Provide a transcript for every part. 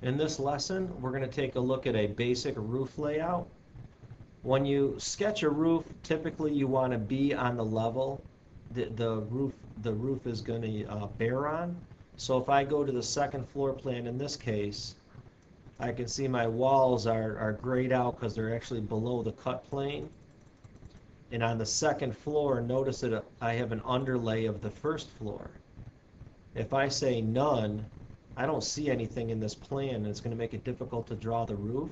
In this lesson, we're going to take a look at a basic roof layout. When you sketch a roof, typically you want to be on the level the roof is going to bear on. So if I go to the second floor plan in this case, I can see my walls are grayed out because they're actually below the cut plane. And on the second floor, notice that I have an underlay of the first floor. If I say none, I don't see anything in this plan, and it's going to make it difficult to draw the roof.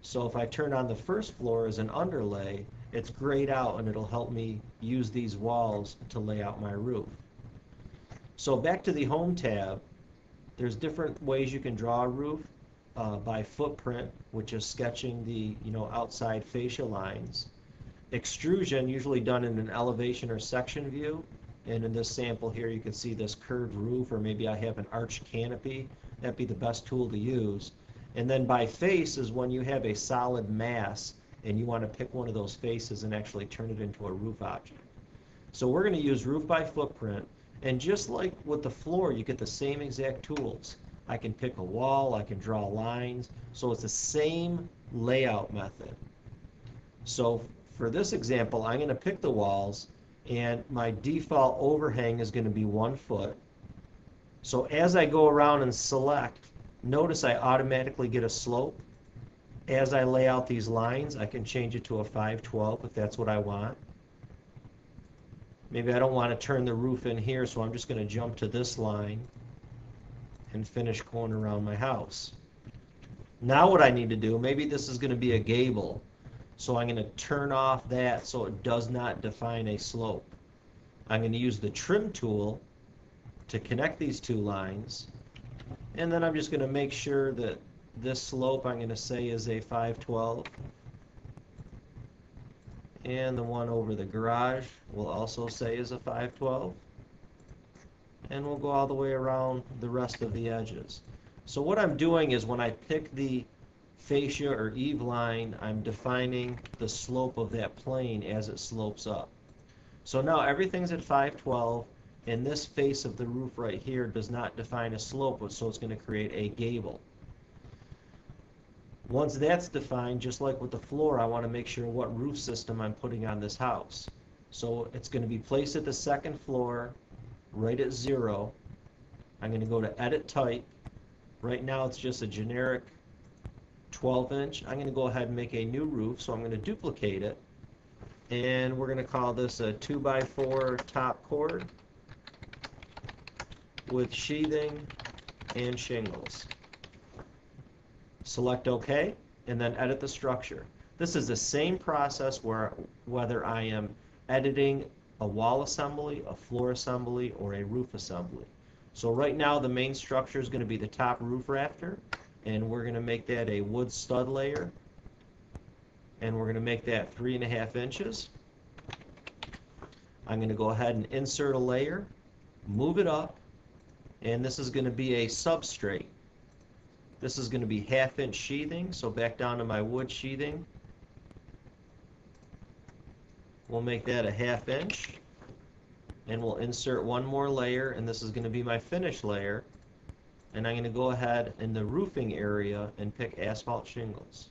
So if I turn on the first floor as an underlay, it's grayed out and it'll help me use these walls to lay out my roof. So back to the Home tab, there's different ways you can draw a roof by footprint, which is sketching the outside fascia lines. Extrusion, usually done in an elevation or section view. And in this sample here, you can see this curved roof, or maybe I have an arched canopy. That'd be the best tool to use. And then by face is when you have a solid mass and you want to pick one of those faces and actually turn it into a roof object. So we're going to use roof by footprint. And just like with the floor, you get the same exact tools. I can pick a wall, I can draw lines. So it's the same layout method. So for this example, I'm going to pick the walls, and my default overhang is going to be 1 foot. So as I go around and select, notice I automatically get a slope. As I lay out these lines, I can change it to a 512 if that's what I want. Maybe I don't want to turn the roof in here, so I'm just going to jump to this line and finish going around my house. Now what I need to do, maybe this is going to be a gable. So I'm going to turn off that so it does not define a slope. I'm going to use the trim tool to connect these two lines. And then I'm just going to make sure that this slope I'm going to say is a 512. And the one over the garage will also say is a 512. And we'll go all the way around the rest of the edges. So what I'm doing is when I pick the fascia or eave line, I'm defining the slope of that plane as it slopes up. So now everything's at 512, and this face of the roof right here does not define a slope, so it's going to create a gable. Once that's defined, just like with the floor, I want to make sure what roof system I'm putting on this house. So it's going to be placed at the second floor, right at 0. I'm going to go to Edit Type. Right now it's just a generic 12-inch. I'm going to go ahead and make a new roof, so I'm going to duplicate it, and we're going to call this a 2x4 top cord with sheathing and shingles. Select OK, and then edit the structure. This is the same process whether I am editing a wall assembly, a floor assembly, or a roof assembly. So right now the main structure is going to be the top roof rafter, and we're going to make that a wood stud layer, and we're going to make that 3.5 inches. I'm going to go ahead and insert a layer, move it up, and this is going to be a substrate. This is going to be 1/2 inch sheathing, so back down to my wood sheathing. We'll make that a 1/2 inch, and we'll insert one more layer, and this is going to be my finish layer. And I'm going to go ahead in the roofing area and pick asphalt shingles.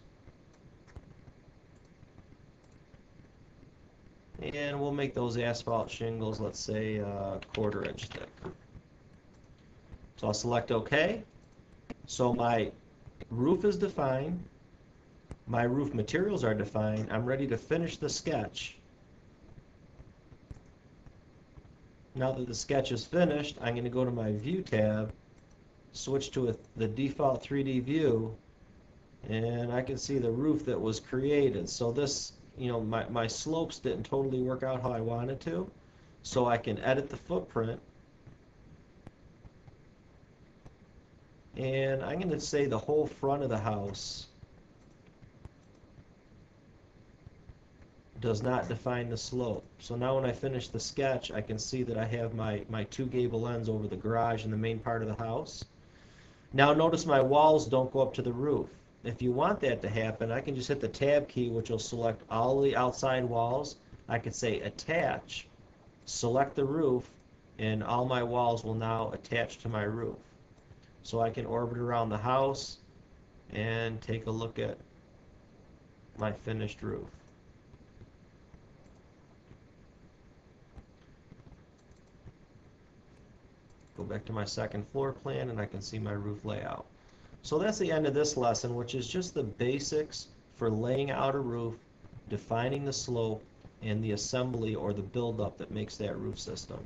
And we'll make those asphalt shingles, let's say, 1/4 inch thick. So I'll select OK. So my roof is defined. My roof materials are defined. I'm ready to finish the sketch. Now that the sketch is finished, I'm going to go to my View tab, switch to the default 3D view, and I can see the roof that was created. So this, my slopes didn't totally work out how I wanted to, so I can edit the footprint, and I'm going to say the whole front of the house does not define the slope. So now when I finish the sketch, I can see that I have my 2 gable ends over the garage and the main part of the house. Now notice my walls don't go up to the roof. If you want that to happen, I can just hit the Tab key, which will select all the outside walls. I could say Attach, select the roof, and all my walls will now attach to my roof. So I can orbit around the house, and take a look at my finished roof. Go back to my second floor plan and I can see my roof layout. So that's the end of this lesson, which is just the basics for laying out a roof, defining the slope, and the assembly or the buildup that makes that roof system.